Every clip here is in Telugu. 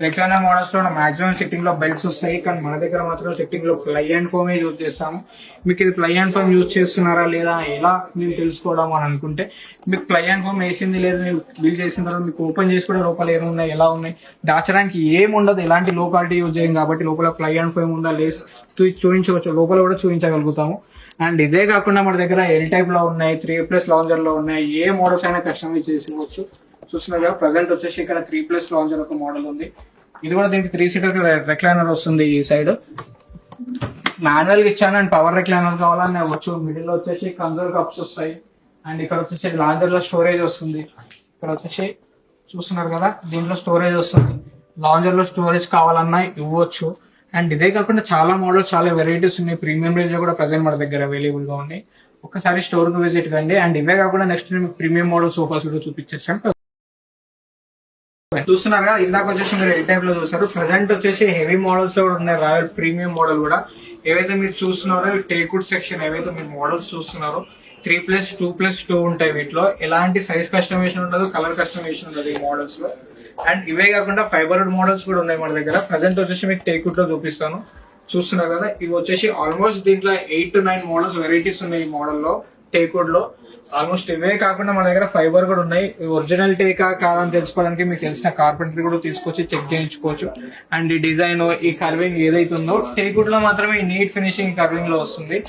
రెక్లైనర్ మోడల్స్ లో మాక్సిమం సిట్టింగ్ లో బెల్ట్స్ వస్తాయి, కానీ మన దగ్గర మాత్రం సిట్టింగ్ లో ప్లై అండ్ ఫోమ్ యూజ్ చేస్తాము. మీకు ఇది ప్లై అండ్ ఫోమ్ యూజ్ చేస్తున్నారా లేదా ఎలా మీరు తెలుసుకోవడం అని అనుకుంటే, మీకు ప్లై అండ్ ఫోమ్ వేసింది లేదు మీరు బిల్ చేసిన తర్వాత మీకు ఓపెన్ చేసి కూడా లోపల ఏమున్నాయి ఎలా ఉన్నాయి దాచడానికి ఏమి ఉండదు, ఎలాంటి లో క్వాలిటీ యూజ్ చేయం కాబట్టి లోపల ప్లై అండ్ ఫోమ్ ఉందా లేస్ చూపించవచ్చు, లోపల కూడా చూపించగలుగుతాము. అండ్ ఇదే కాకుండా మన దగ్గర ఎల్ టైప్ లో ఉన్నాయి, 3+ లాంజర్ లో ఉన్నాయి, ఏ మోడల్స్ అయినా కస్టమైజ్ చేసుకోవచ్చు. చూస్తున్నారు కదా ప్రజెంట్ వచ్చేసి ఇక్కడ 3+ లాంజర్ ఒక మోడల్ ఉంది. ఇది కూడా దీనికి 3 సీటర్ రెక్లైనర్ వస్తుంది. ఈ సైడ్ మాన్యువల్ గా ఇచ్చాను అండ్ పవర్ రెక్లైనర్ కావాలని అవ్వచ్చు. మిడిల్ లో వచ్చేసి కన్సోల్ కప్స్ వస్తాయి అండ్ ఇక్కడ వచ్చేసి లాంజర్ లో స్టోరేజ్ వస్తుంది. ఇక్కడ వచ్చేసి చూస్తున్నారు కదా దీంట్లో స్టోరేజ్ వస్తుంది. లాంజర్ లో స్టోరేజ్ కావాలన్నా ఇవ్వచ్చు. అండ్ ఇదే కాకుండా చాలా మోడల్స్ చాలా వెరైటీస్ ఉన్నాయి. ప్రీమియం రేంజ్ లో కూడా ప్రజెంట్ మన దగ్గర అవైలబుల్ గా ఉన్నాయి. ఒకసారి స్టోర్ కు విజిట్ కండి. అండ్ ఇవే కాకుండా నెక్స్ట్ మీకు ప్రీమియం మోడల్ సోఫాస్ కూడా చూపించేస్తాను. చూస్తున్నారు కదా ఇందాక వచ్చేసి మీరు ఎల్ టైప్ లో చూసారు. ప్రజెంట్ వచ్చేసి హెవీ మోడల్స్ లో కూడా ఉన్నాయి. రాయల్ ప్రీమియం మోడల్ కూడా ఏవైతే మీరు చూస్తున్నారో టేక్వుడ్ సెక్షన్ ఏవైతే మీరు మోడల్స్ చూస్తున్నారో 3+, 2+2 ఉంటాయి. వీటిలో ఎలాంటి సైజ్ కస్టమైజేషన్ ఉండదు, కలర్ కస్టమైజేషన్ ఉండదు ఈ మోడల్స్ లో. అండ్ ఇవే కాకుండా ఫైబర్వుడ్ మోడల్స్ కూడా ఉన్నాయి మన దగ్గర. ప్రజెంట్ వచ్చేసి మీకు టేక్వుడ్ లో చూపిస్తాను. చూస్తున్నారు కదా ఇవి వచ్చేసి ఆల్మోస్ట్ దీంట్లో 8 to 9 మోడల్స్ వెరైటీస్ ఉన్నాయి ఈ మోడల్లో టేక్వుడ్ లో. ఆల్మోస్ట్ ఇవే కాకుండా మన దగ్గర ఫైబర్ కూడా ఉన్నాయి. ఒరిజినల్ టేకా కాదని తెలుసుకోవడానికి మీకు తెలిసిన కార్పెంటరీ కూడా తీసుకొచ్చి చెక్ చేయించుకోవచ్చు. అండ్ ఈ డిజైన్ ఈ కర్వింగ్ ఏదైతే ఉందో టేక్వుడ్ లో మాత్రమే ఈ నీట్ ఫినిషింగ్ కర్వింగ్ లో వస్తుంది.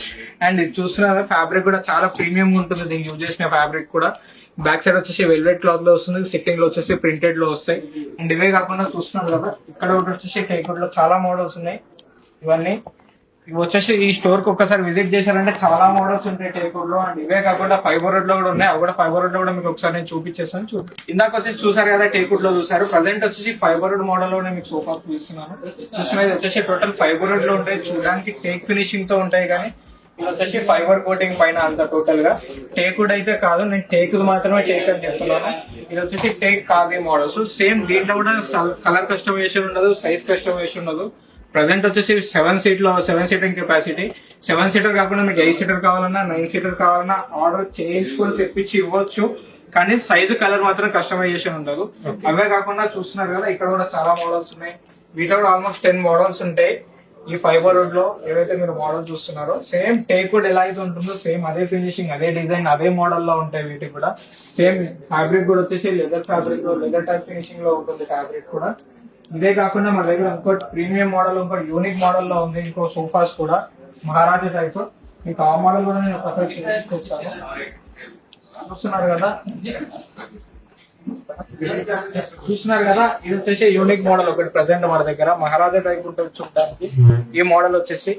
అండ్ ఇది చూస్తున్నారు ఫ్యాబ్రిక్ కూడా చాలా ప్రీమియం ఉంటుంది. దీనికి యూజ్ చేసిన ఫ్యాబ్రిక్ కూడా బ్యాక్ సైడ్ వచ్చేసి వెల్వెట్ క్లాత్ లో వస్తుంది, సిట్టింగ్ లో వచ్చేసి ప్రింటెడ్ లో వస్తాయి. అండ్ ఇవే కాకుండా చూస్తున్నారు కదా ఇక్కడ ఒకటి వచ్చేసి టేక్వుడ్ లో చాలా మోడల్స్ ఉన్నాయి. ఇవన్నీ ఇవి వచ్చేసి ఈ స్టోర్ కి ఒక్కసారి విజిట్ చేశారంటే చాలా మోడల్స్ ఉంటాయి టేక్వుడ్ లో. అండ్ ఇవే కాకుండా ఫైబర్వుడ్ లో కూడా ఉన్నాయి. అవి కూడా ఫైబర్వుడ్ లో కూడా మీకు ఒకసారి నేను చూపించేస్తాను. ఇందాక వచ్చేసి చూసారు కదా టేక్వుడ్ లో చూసారు. ప్రజెంట్ వచ్చేసి ఫైబర్వుడ్ మోడల్ లోనే మీకు సోఫా చూపిస్తున్నాను. చూస్తున్నది వచ్చేసి టోటల్ ఫైబర్వుడ్ లో ఉంటాయి. చూడడానికి టేక్ ఫినిషింగ్ తో ఉంటాయి, కానీ ఇది వచ్చేసి ఫైబర్ కోటింగ్ పైన అంత టోటల్ గా. టేక్వుడ్ అయితే కాదు, నేను టేక్ మాత్రమే టేక్ అని చెప్తున్నాను. ఇది వచ్చేసి టేక్ కాదు ఈ మోడల్స్. సేమ్ దీంట్లో కూడా కలర్ కస్టమైజేషన్ ఉండదు, సైజ్ కస్టమైజేషన్ ఉండదు. ప్రజెంట్ వచ్చేసి 7 సీటింగ్ కెపాసిటీ. 7 సీటర్ కాకుండా మీకు 8 సీటర్ కావాలన్నా 9 సీటర్ కావాలన్నా ఆర్డర్ చేయించుకొని తెప్పించి ఇవ్వచ్చు, కానీ సైజు కలర్ మాత్రం కస్టమైజేషన్ ఉండదు. అవే కాకుండా చూస్తున్నారు కదా ఇక్కడ కూడా చాలా మోడల్స్ ఉన్నాయి. వీటిలో కూడా ఆల్మోస్ట్ 10 మోడల్స్ ఉంటాయి. ఈ ఫైబర్వుడ్ లో ఏవైతే మీరు మోడల్ చూస్తున్నారో సేమ్ టేక్వుడ్ ఎలా అయితే ఉంటుందో సేమ్ అదే ఫినిషింగ్, అదే డిజైన్, అదే మోడల్ లో ఉంటాయి. వీటికి కూడా సేమ్ ఫ్యాబ్రిక్ కూడా వచ్చేసి లెదర్ ఫ్యాబ్రిక్ లో లెదర్ టైప్ ఫినిషింగ్ లో ఉంటుంది ఫ్యాబ్రిక్ కూడా. ఇదే కాకుండా మన దగ్గర ఇంకోటి ప్రీమియం మోడల్, ఇంకోటి యూనిక్ మోడల్ లో ఉంది. ఇంకో సోఫాస్ కూడా మహారాజా టైప్. మీకు ఆ మోడల్ కూడా నేను చూస్తాను. చూస్తున్నారు కదా ఇది వచ్చేసి యూనిక్ మోడల్ ఒకటి ప్రజెంట్ మన దగ్గర మహారాజా టైప్ ఉంటుంది చూడడానికి. ఈ మోడల్ వచ్చేసి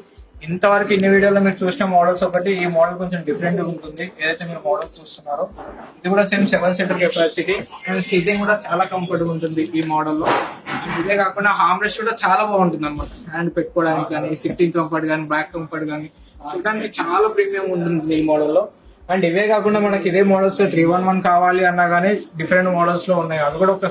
ఇంతవరకు ఇన్ని వీడియోలో మీరు చూసిన మోడల్స్ ఒకటి, ఈ మోడల్ కొంచెం డిఫరెంట్ గా ఉంటుంది. ఏదైతే మీరు మోడల్ చూస్తున్నారో ఇది కూడా same 7 seater capacity. And seating కూడా చాలా కంఫర్ట్ ఉంటుంది ఈ మోడల్లో. ఇదే కాకుండా హార్మ్ రెస్ట్ కూడా చాలా బాగుంటుంది అనమాట. హ్యాండ్ పెట్టుకోవడానికి కానీ, సిట్టింగ్ కంఫర్ట్ కానీ, బ్యాక్ కంఫర్ట్ కానీ చూడడానికి చాలా ప్రీమియం ఉంటుంది ఈ మోడల్లో. అండ్ ఇవే కాకుండా మనకి ఇదే మోడల్స్ లో 311 కావాలి అన్నా కానీ డిఫరెంట్ మోడల్స్ లో ఉన్నాయి. అవి కూడా